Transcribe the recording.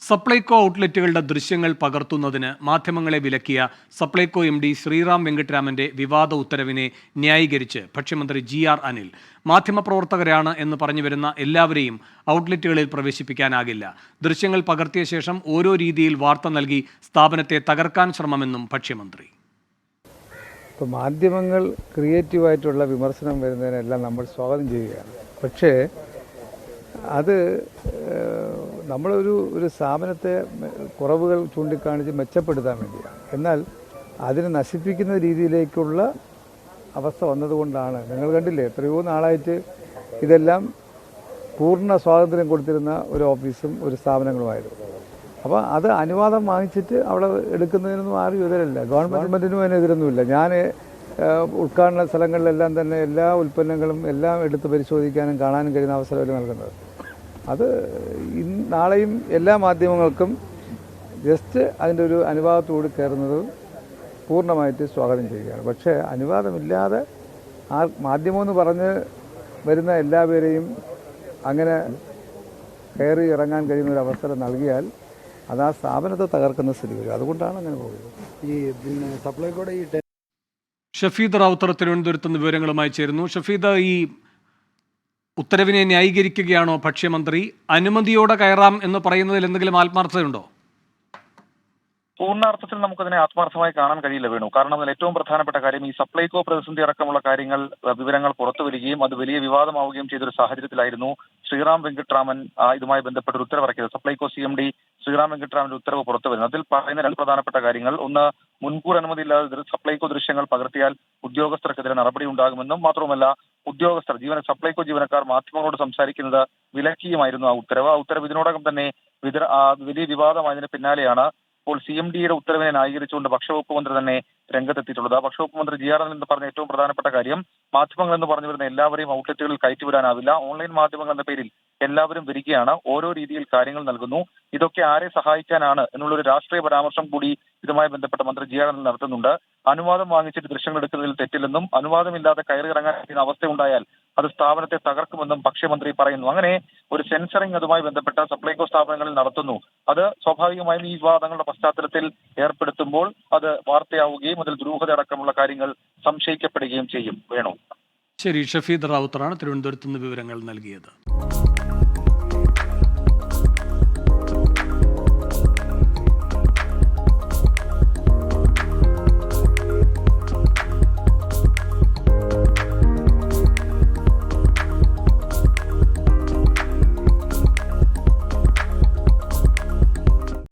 സപ്ലൈകോ ഔട്ട്ലെറ്റുകളുടെ ദൃശ്യങ്ങൾ പകർത്തുന്നതിന് മാധ്യമങ്ങളെ വിലക്കിയ സപ്ലൈകോ MD ശ്രീറാം വെങ്കിട്ടരാമന്റെ വിവാദ ഉത്തരവിനെ ന്യായീകരിച്ച് ഭക്ഷ്യമന്ത്രി GR അനിൽ. മാധ്യമപ്രവർത്തകരാണ് എന്ന് പറഞ്ഞുവരുന്ന എല്ലാവരെയും ഔട്ട്ലെറ്റുകളിൽ പ്രവേശിപ്പിക്കാനാകില്ല. ദൃശ്യങ്ങൾ പകർത്തിയ ശേഷം ഓരോ രീതിയിൽ വാർത്ത നൽകി സ്ഥാപനത്തെ തകർക്കാൻ ശ്രമമെന്നും ഭക്ഷ്യമന്ത്രി. ഇപ്പോൾ മാധ്യമങ്ങൾ ക്രിയേറ്റീവായിട്ടുള്ള വിമർശനം വരുന്നതിനെല്ലാം നമ്മൾ സ്വാഗതം ചെയ്യുകയാണ്. പക്ഷേ അത് നമ്മളൊരു സ്ഥാപനത്തെ കുറവുകൾ ചൂണ്ടിക്കാണിച്ച് മെച്ചപ്പെടുത്താൻ വേണ്ടിയാണ്. എന്നാൽ അതിനെ നശിപ്പിക്കുന്ന രീതിയിലേക്കുള്ള അവസ്ഥ വന്നതുകൊണ്ടാണ്. നിങ്ങൾ കണ്ടില്ലേ, എത്രയോ നാളായിട്ട് ഇതെല്ലാം പൂർണ്ണ സ്വാതന്ത്ര്യം കൊടുത്തിരുന്ന ഒരു ഓഫീസും ഒരു സ്ഥാപനങ്ങളുമായിരുന്നു. അപ്പോൾ അത് അനുവാദം വാങ്ങിച്ചിട്ട് അവിടെ എടുക്കുന്നതിനൊന്നും ആരും എതിരല്ല. ഗവൺമെൻറ്റിനും അതിന് എതിരൊന്നുമില്ല. ഞാൻ ഉദ്ഘാടന സ്ഥലങ്ങളിലെല്ലാം തന്നെ എല്ലാ ഉൽപ്പന്നങ്ങളും എല്ലാം എടുത്ത് പരിശോധിക്കാനും കാണാനും കഴിയുന്ന അവസരമല്ല നൽകുന്നത്. അത് നാളെയും എല്ലാ മാധ്യമങ്ങൾക്കും ജസ്റ്റ് അതിൻ്റെ ഒരു അനുവാദത്തോട് കയറുന്നത് പൂർണ്ണമായിട്ട് സ്വാഗതം ചെയ്യുകയാണ്. പക്ഷേ അനുവാദമില്ലാതെ മാധ്യമമെന്ന് പറഞ്ഞ് വരുന്ന എല്ലാവരെയും അങ്ങനെ കയറി ഇറങ്ങാൻ കഴിയുന്ന ഒരു അവസരം നൽകിയാൽ അത് ആ സ്ഥാപനത്തെ തകർക്കുന്ന സ്ഥിതി വരും. അതുകൊണ്ടാണ് അങ്ങനെ പോകുന്നത്. ഈ സപ്ലൈകോടെ ഷഫീദ് റാവുത്തർ തിരുവനന്തപുരത്ത് നിന്ന് വിവരങ്ങളുമായി ചേരുന്നു. ഷഫീദ്, ഈ ഉത്തരവിനെ ന്യായീകരിക്കുകയാണോ ഭക്ഷ്യമന്ത്രി? അനുമതിയോടെ കയറാം എന്ന് പറയുന്നതിൽ എന്തെങ്കിലും ആത്മാർത്ഥതയുണ്ടോ? പൂർണ്ണാർത്ഥത്തിൽ നമുക്കതിനെ ആത്മാർത്ഥമായി കാണാൻ കഴിയില്ല വേണു. കാരണം അതിൽ ഏറ്റവും പ്രധാനപ്പെട്ട കാര്യം ഈ സപ്ലൈകോ പ്രതിസന്ധി അടക്കമുള്ള വിവരങ്ങൾ പുറത്തു വരികയും അത് വലിയ വിവാദമാവുകയും ചെയ്തൊരു സാഹചര്യത്തിലായിരുന്നു ശ്രീറാം വെങ്കിട്ടരാമൻ ഇതുമായി ബന്ധപ്പെട്ട ഒരു ഉത്തരവിറക്കിയത്. സപ്ലൈകോ CMD ശ്രീറാം വെങ്കിട്ടരാമന്റെ ഉത്തരവ് പുറത്തു വരുന്നത്. അതിൽ പറയുന്ന രണ്ട് പ്രധാനപ്പെട്ട കാര്യങ്ങൾ: ഒന്ന്, മുൻകൂർ അനുമതിയില്ലാതെ സപ്ലൈകോ ദൃശ്യങ്ങൾ പകർത്തിയാൽ ഉദ്യോഗസ്ഥർക്കെതിരെ നടപടി ഉണ്ടാകുമെന്നും, മാത്രവുമല്ല സപ്ലൈകോ ജീവനക്കാർ മാധ്യമങ്ങളോട് സംസാരിക്കുന്നത് വിലക്കിയുമായിരുന്നു ആ ഉത്തരവ്. ഇതിനോടകം തന്നെ വലിയ വിവാദമായതിന് പിന്നാലെയാണ് ഇപ്പോൾ CMDയുടെ ഉത്തരവിനെ ന്യായീകരിച്ചുകൊണ്ട് ഭക്ഷ്യവകുപ്പ് മന്ത്രി തന്നെ രംഗത്തെത്തിയിട്ടുള്ളത്. ഭക്ഷ്യവകുപ്പ് മന്ത്രി GR അനിൽ എന്ന് പറഞ്ഞ ഏറ്റവും പ്രധാനപ്പെട്ട കാര്യം, മാധ്യമങ്ങൾ എന്ന് പറഞ്ഞു വരുന്ന എല്ലാവരെയും ഔട്ട്ലെറ്റുകളിൽ കയറ്റിവിടാനാവില്ല. ഓൺലൈൻ മാധ്യമങ്ങൾ എന്ന പേരിൽ എല്ലാവരും വരികയാണ്, ഓരോ രീതിയിൽ കാര്യങ്ങൾ നൽകുന്നു. ഇതൊക്കെ ആരെ സഹായിക്കാനാണ് എന്നുള്ളൊരു രാഷ്ട്രീയ പരാമർശം കൂടി ഇതുമായി ബന്ധപ്പെട്ട മന്ത്രി GR അനിൽ നടത്തുന്നുണ്ട്. അനുവാദം വാങ്ങിച്ചിട്ട് ദൃശ്യങ്ങൾ എടുക്കുന്നതിൽ തെറ്റില്ലെന്നും അnuവാദമില്ലാതെ കയറി ഇറങ്ങാൻ കഴിയുന്ന അവസ്ഥയുണ്ടായാൽ അത് സ്ഥാപനത്തെ തകർക്കുമെന്നും ഭക്ഷ്യമന്ത്രി പറയുന്നു. അങ്ങനെ ഒരു സെൻസറിംഗ് അതുമായി ബന്ധപ്പെട്ട സപ്ലൈകോ സ്ഥാപനങ്ങളിൽ നടത്തുന്നു. അത് സ്വാഭാവികമായും ഈ വിവാദങ്ങളുടെ പശ്ചാത്തലത്തിൽ ഏർപ്പെടുത്തുമ്പോൾ അത് വാർത്തയാവുകയും അതിൽ ദുരൂഹത അടക്കമുള്ള കാര്യങ്ങൾ സംശയിക്കപ്പെടുകയും ചെയ്യും. വേണു. ശരി, ഷഫീദ് റാവുത്തറാണ് തിരുവനന്തപുരത്ത് നിന്ന് വിവരങ്ങൾ നൽകിയത്.